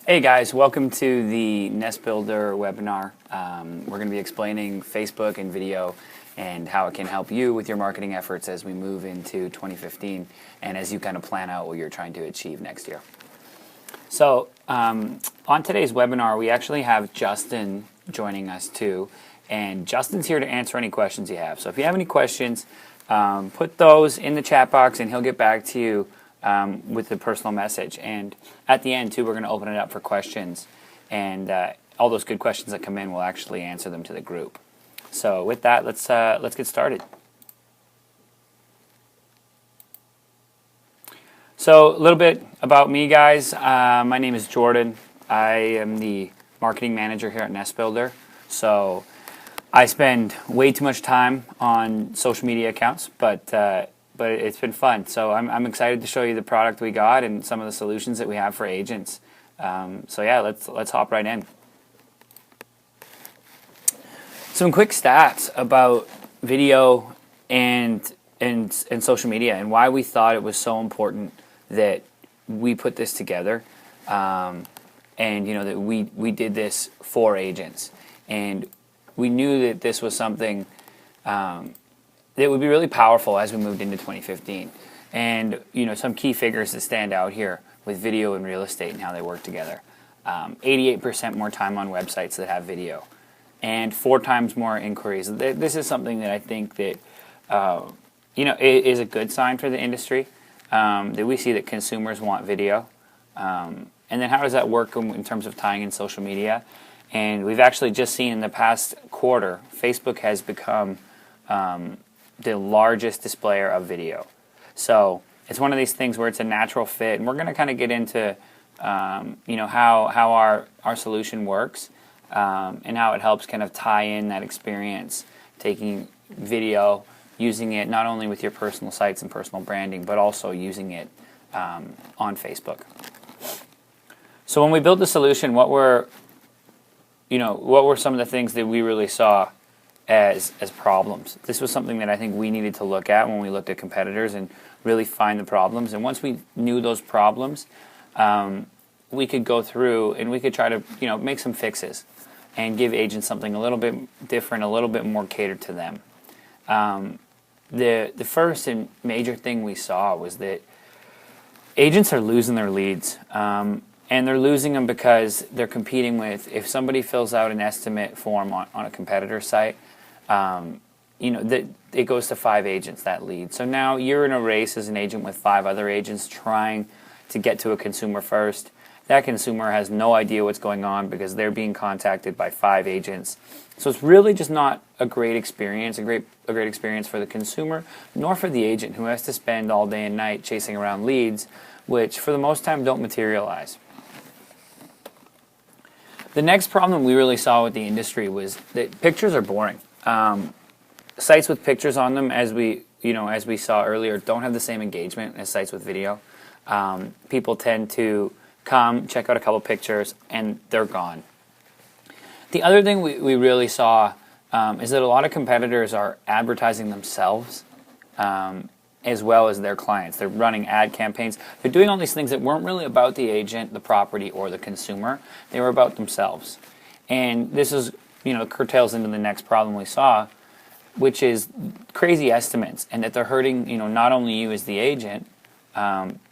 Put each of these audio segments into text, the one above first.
Hey guys, welcome to the NestBuilder webinar. We're going to be explaining Facebook and video and how it can help you with your marketing efforts as we move into 2015 and as you kind of plan out what you're trying to achieve next year. So on today's webinar, we actually have Justin joining us too, and Justin's here to answer any questions you have. So if you have any questions, put those in the chat box and he'll get back to you with a personal message. And at the end too, we're going to open it up for questions, and all those good questions that come in, we'll actually answer them to the group. So with that, let's get started. So a little bit about me, guys. My name is Jordan. I am the marketing manager here at NestBuilder. So I spend way too much time on social media accounts, but it's been fun. So I'm excited to show you the product we got and some of the solutions that we have for agents. So yeah, let's hop right in. Some quick stats about video and social media and why we thought it was so important that we put this together, and that we did this for agents, and we knew that this was something that would be really powerful as we moved into 2015. And some key figures that stand out here with video and real estate and how they work together. 88% more time on websites that have video, and 4 times more inquiries. This is something that I think that is a good sign for the industry. That we see that consumers want video. And then how does that work in terms of tying in social media? And we've actually just seen in the past quarter, Facebook has become the largest displayer of video. So it's one of these things where it's a natural fit, and we're going to kind of get into how our solution works, and how it helps kind of tie in that experience, taking video, using it not only with your personal sites and personal branding, but also using it on Facebook. So when we built the solution, what were some of the things that we really saw as problems? This was something that I think we needed to look at when we looked at competitors and really find the problems. And once we knew those problems, we could go through and we could try to make some fixes and give agents something a little bit different, a little bit more catered to them. The first and major thing we saw was that agents are losing their leads, and they're losing them because they're competing with, if somebody fills out an estimate form on a competitor site, it goes to 5 agents, that lead. So now you're in a race as an agent with 5 other agents trying to get to a consumer first. That consumer has no idea what's going on because they're being contacted by 5 agents. So it's really just not a great experience, a great experience for the consumer, nor for the agent who has to spend all day and night chasing around leads, which for the most time don't materialize. The next problem we really saw with the industry was that pictures are boring. Sites with pictures on them, as we saw earlier, don't have the same engagement as sites with video. People tend to come, check out a couple pictures, and they're gone. The other thing we really saw is that a lot of competitors are advertising themselves as well as their clients. They're running ad campaigns. They're doing all these things that weren't really about the agent, the property, or the consumer. They were about themselves. And this is, curtails into the next problem we saw, which is crazy estimates, and that they're hurting, not only you as the agent,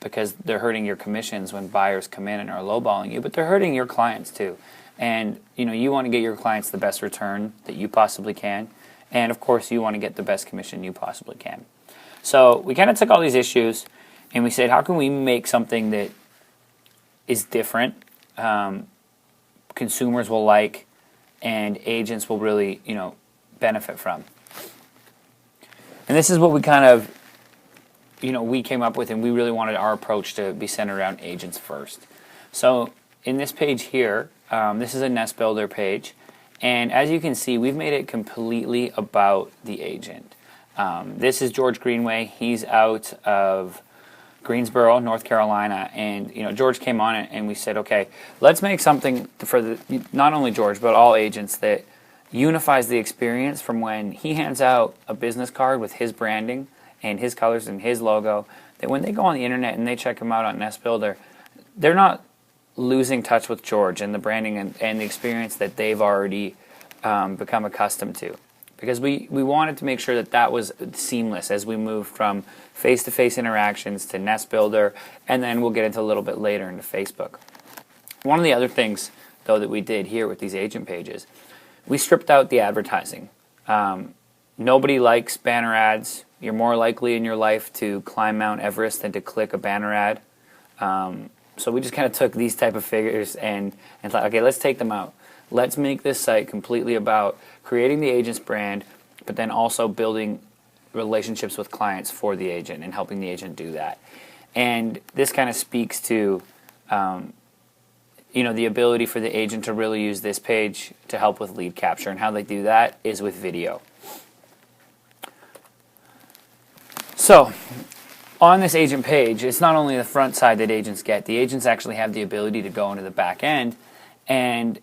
because they're hurting your commissions when buyers come in and are lowballing you, but they're hurting your clients too. And you want to get your clients the best return that you possibly can, and of course you want to get the best commission you possibly can. So we kind of took all these issues and we said, how can we make something that is different, consumers will like, and agents will really benefit from? And this is what we kind of we came up with, and we really wanted our approach to be centered around agents first. So in this page here, this is a NestBuilder page, and as you can see, we've made it completely about the agent. This is George Greenway. He's out of Greensboro, North Carolina, and George came on it, and we said, okay, let's make something for not only George but all agents that unifies the experience from when he hands out a business card with his branding and his colors and his logo, that when they go on the internet and they check him out on NestBuilder, they're not losing touch with George and the branding and the experience that they've already become accustomed to. Because we wanted to make sure that that was seamless as we move from face-to-face interactions to NestBuilder, and then we'll get into a little bit later into Facebook. One of the other things, though, that we did here with these agent pages, we stripped out the advertising. Nobody likes banner ads. You're more likely in your life to climb Mount Everest than to click a banner ad. So we just kind of took these type of figures and thought, okay, let's take them out. Let's make this site completely about creating the agent's brand, but then also building relationships with clients for the agent and helping the agent do that. And this kind of speaks to the ability for the agent to really use this page to help with lead capture, and how they do that is with video. So on this agent page, it's not only the front side that agents get. The agents actually have the ability to go into the back end, and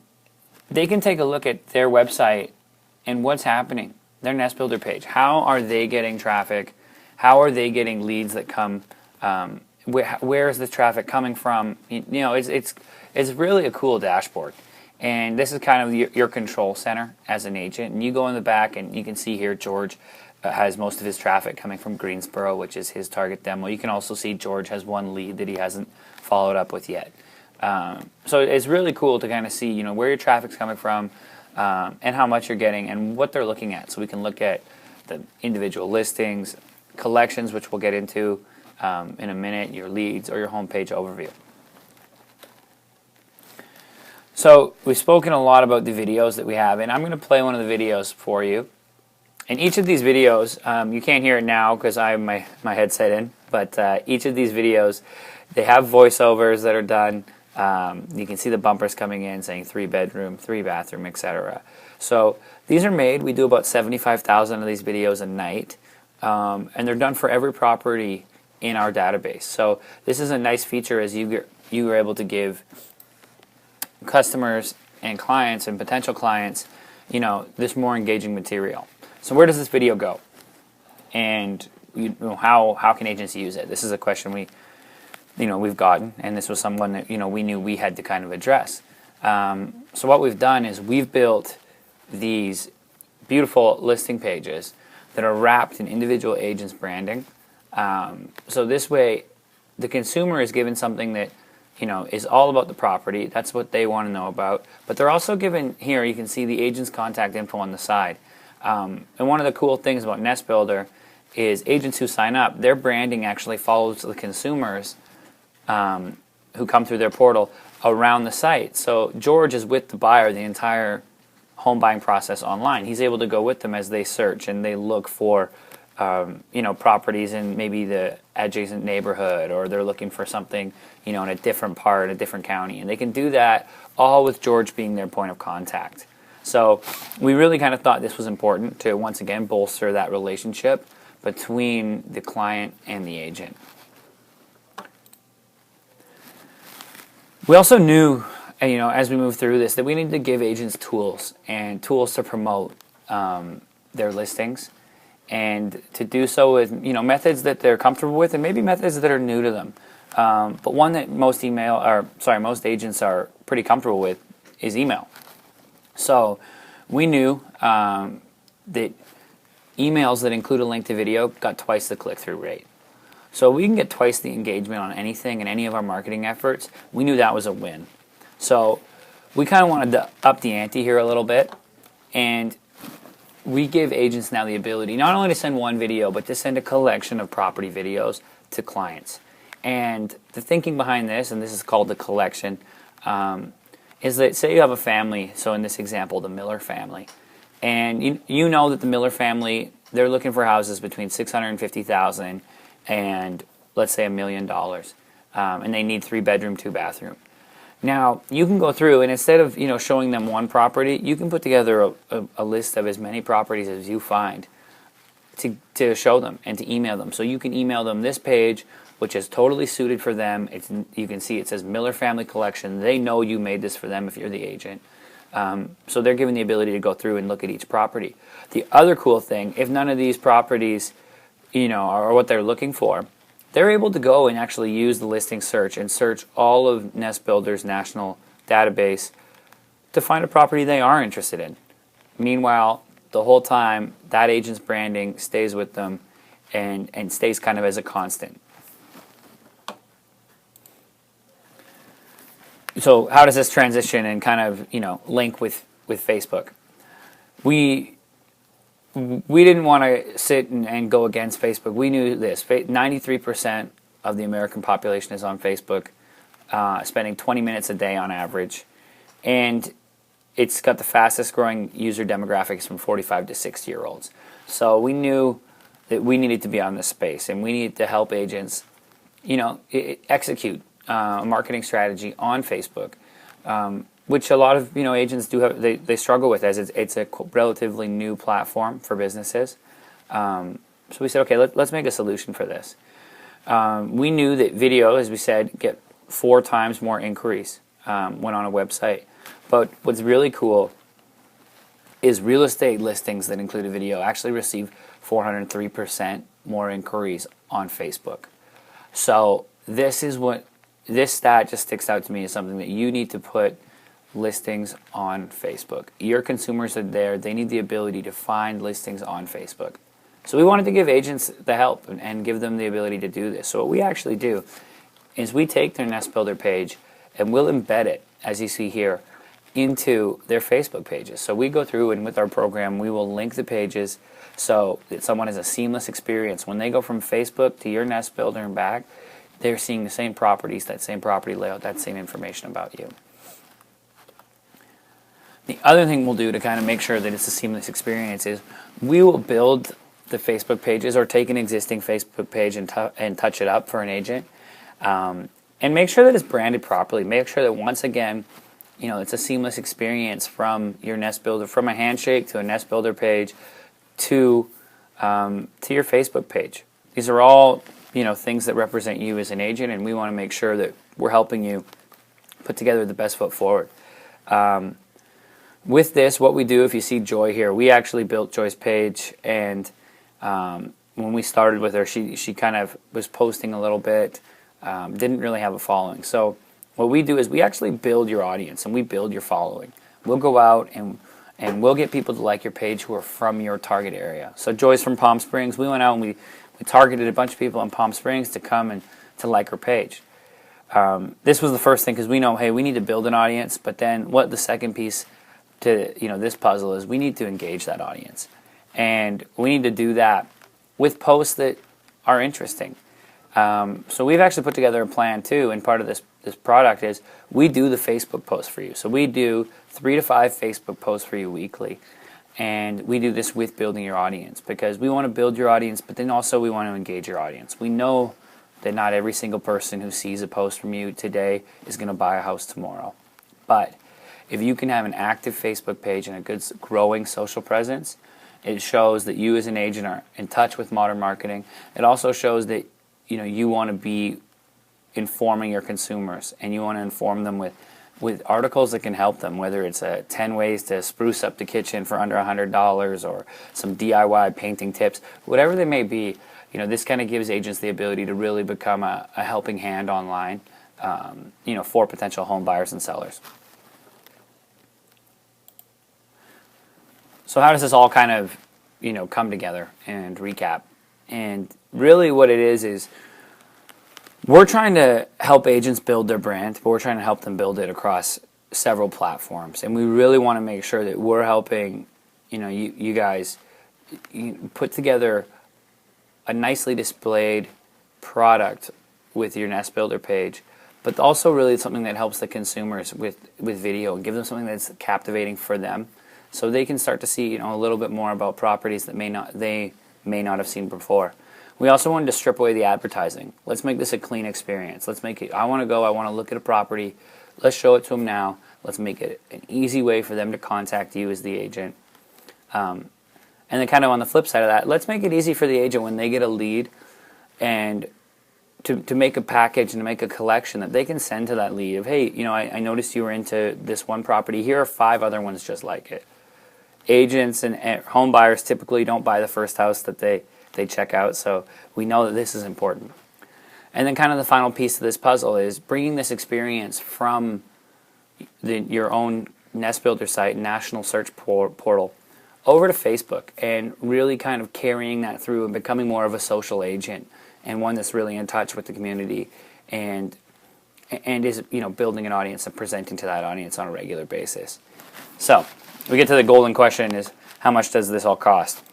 they can take a look at their website and what's happening, their NestBuilder page. How are they getting traffic? How are they getting leads that come? Where is the traffic coming from? It's really a cool dashboard. And this is kind of your control center as an agent. And you go in the back and you can see here George has most of his traffic coming from Greensboro, which is his target demo. You can also see George has one lead that he hasn't followed up with yet. So it's really cool to kind of see where your traffic's coming from, and how much you're getting and what they're looking at. So we can look at the individual listings, collections, which we'll get into in a minute, your leads, or your homepage overview. So we've spoken a lot about the videos that we have, and I'm going to play one of the videos for you. And each of these videos, you can't hear it now because I have my headset in, but each of these videos, they have voiceovers that are done. You can see the bumpers coming in saying 3-bedroom, 3-bathroom, etc. So these are made. We do about 75,000 of these videos a night, and they're done for every property in our database. So this is a nice feature as you are able to give customers and clients and potential clients, this more engaging material. So where does this video go? And how can agents use it? This is a question we've gotten, and this was someone that we knew we had to kind of address. So what we've done is we've built these beautiful listing pages that are wrapped in individual agents' branding. So this way, the consumer is given something that is all about the property. That's what they want to know about. But they're also given here. You can see the agent's contact info on the side. And one of the cool things about NestBuilder is agents who sign up, their branding actually follows the consumers who come through their portal around the site. So George is with the buyer the entire home buying process online. He's able to go with them as they search and they look for properties in maybe the adjacent neighborhood, or they're looking for something in a different part, a different county, and they can do that all with George being their point of contact. So we really kind of thought this was important to once again bolster that relationship between the client and the agent. We also knew, as we moved through this, that we needed to give agents tools to promote their listings, and to do so with methods that they're comfortable with, and maybe methods that are new to them. But one that most agents are pretty comfortable with is email. So we knew that emails that include a link to video got twice the click-through rate. So we can get twice the engagement on anything in any of our marketing efforts. We knew that was a win. So we kind of wanted to up the ante here a little bit, and we give agents now the ability not only to send one video, but to send a collection of property videos to clients. And the thinking behind this, and this is called the collection, is that say you have a family, so in this example, the Miller family, and you know that the Miller family, they're looking for houses between $650,000 and let's say $1 million, and they need 3-bedroom, 2-bathroom. Now you can go through, and instead of showing them one property, you can put together a list of as many properties as you find to show them and to email them. So you can email them this page, which is totally suited for them. You can see it says Miller Family Collection. They know you made this for them if you're the agent. So they're given the ability to go through and look at each property. The other cool thing, if none of these properties are what they're looking for, they're able to go and actually use the listing search and search all of NestBuilder's national database to find a property they are interested in. Meanwhile, the whole time, that agent's branding stays with them and stays kind of as a constant. So how does this transition and kind of, link with Facebook? We didn't want to sit and go against Facebook. We knew this. 93% of the American population is on Facebook, spending 20 minutes a day on average. And it's got the fastest growing user demographics from 45 to 60-year-olds. So we knew that we needed to be on this space, and we needed to help agents, execute a marketing strategy on Facebook, which a lot of agents do have. They struggle with, as it's a relatively new platform for businesses. So we said, okay, let's make a solution for this. We knew that video, as we said, get 4 times more inquiries when on a website. But what's really cool is real estate listings that include a video actually receive 403% more inquiries on Facebook. So this stat just sticks out to me as something that you need to put listings on Facebook. Your consumers are there. They need the ability to find listings on Facebook. So we wanted to give agents the help and give them the ability to do this. So what we actually do is we take their NestBuilder page and we'll embed it, as you see here, into their Facebook pages. So we go through, and with our program, we will link the pages so that someone has a seamless experience. When they go from Facebook to your NestBuilder and back, they're seeing the same properties, that same property layout, that same information about you. The other thing we'll do to kind of make sure that it's a seamless experience is we will build the Facebook pages, or take an existing Facebook page and touch it up for an agent, and make sure that it's branded properly. Make sure that, once again, it's a seamless experience from your NestBuilder, from a handshake to a NestBuilder page to your Facebook page. These are all things that represent you as an agent, and we want to make sure that we're helping you put together the best foot forward. With this, what we do, if you see Joy here, we actually built Joy's page, and when we started with her, she kind of was posting a little bit, didn't really have a following. So what we do is we actually build your audience and we build your following. We'll go out and we'll get people to like your page who are from your target area. So Joy's from Palm Springs. We went out and we targeted a bunch of people in Palm Springs to come and to like her page. This was the first thing, because we know, hey, we need to build an audience, but then what the second piece to this puzzle is, we need to engage that audience. And we need to do that with posts that are interesting. So we've actually put together a plan too, and part of this product is we do the Facebook posts for you. So we do 3 to 5 Facebook posts for you weekly, and we do this with building your audience, because we want to build your audience, but then also we want to engage your audience. We know that not every single person who sees a post from you today is going to buy a house tomorrow. But if you can have an active Facebook page and a good growing social presence, it shows that you as an agent are in touch with modern marketing. It also shows that you want to be informing your consumers, and you want to inform them with articles that can help them, whether it's 10 ways to spruce up the kitchen for under $100, or some DIY painting tips, whatever they may be. This kind of gives agents the ability to really become a helping hand online, for potential home buyers and sellers. So how does this all kind of, come together and recap? And really what it is we're trying to help agents build their brand, but we're trying to help them build it across several platforms. And we really want to make sure that we're helping, you guys put together a nicely displayed product with your NestBuilder page, but also really something that helps the consumers with video and give them something that's captivating for them, so they can start to see a little bit more about properties that they may not have seen before. We also wanted to strip away the advertising. Let's make this a clean experience. Let's make it, I want to look at a property. Let's show it to them now. Let's make it an easy way for them to contact you as the agent. And then kind of on the flip side of that, let's make it easy for the agent when they get a lead, and to make a package and to make a collection that they can send to that lead of, hey, I noticed you were into this one property. Here are 5 other ones just like it. Agents and home buyers typically don't buy the first house that they check out, so we know that this is important. And then kind of the final piece of this puzzle is bringing this experience from your own NestBuilder site, national search portal, over to Facebook, and really kind of carrying that through and becoming more of a social agent, and one that's really in touch with the community and is, you know, building an audience and presenting to that audience on a regular basis. So we get to the golden question: is how much does this all cost?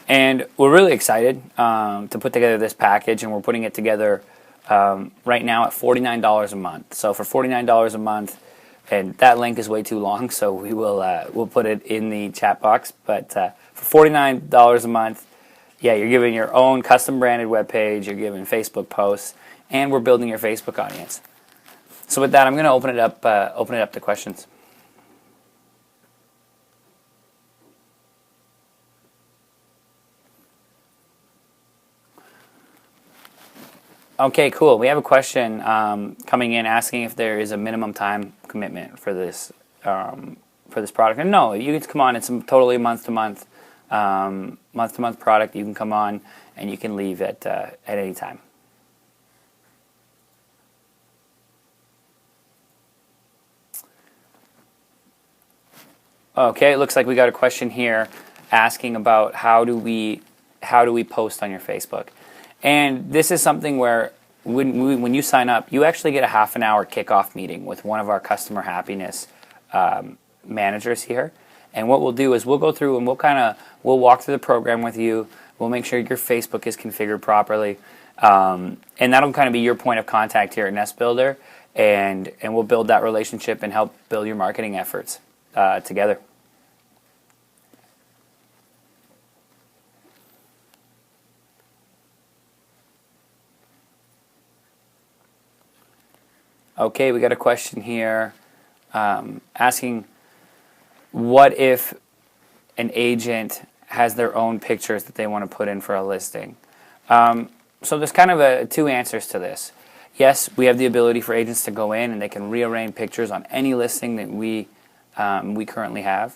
And we're really excited to put together this package, and we're putting it together right now at $49 a month. So for $49 a month, and that link is way too long, so we'll put it in the chat box. But for $49 a month, yeah, you're giving your own custom branded web page, you're giving Facebook posts, and we're building your Facebook audience. So with that, I'm going to open it up to questions. Okay, cool. We have a question coming in asking if there is a minimum time commitment for this product. And no, you can come on. It's totally month-to-month product. You can come on and you can leave at any time. Okay, it looks like we got a question here asking about how do we post on your Facebook. And this is something where when you sign up, you actually get a half an hour kickoff meeting with one of our customer happiness managers here. And what we'll do is we'll go through and we'll walk through the program with you. We'll make sure your Facebook is configured properly. And that'll kind of be your point of contact here at NestBuilder. And we'll build that relationship and help build your marketing efforts together. Okay, we got a question here asking, what if an agent has their own pictures that they want to put in for a listing? So there's kind of two answers to this. Yes, we have the ability for agents to go in and they can rearrange pictures on any listing that we currently have.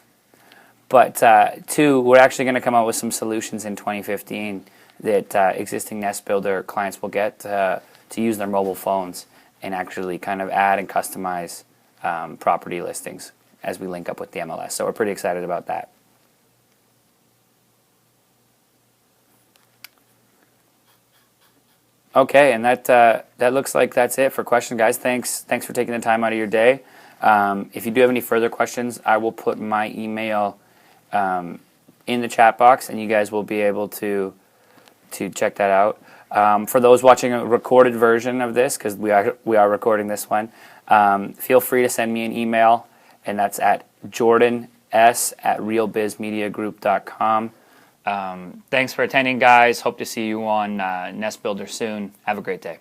But two, we're actually going to come out with some solutions in 2015 that existing NestBuilder clients will get to use their mobile phones and actually kind of add and customize property listings as we link up with the MLS. So we're pretty excited about that. Okay, and that looks like that's it for questions, guys. Thanks for taking the time out of your day. If you do have any further questions, I will put my email in the chat box, and you guys will be able to check that out. For those watching a recorded version of this, because we are recording this one, feel free to send me an email, and that's at jordans@realbizmediagroup.com. Thanks for attending, guys. Hope to see you on NestBuilder soon. Have a great day.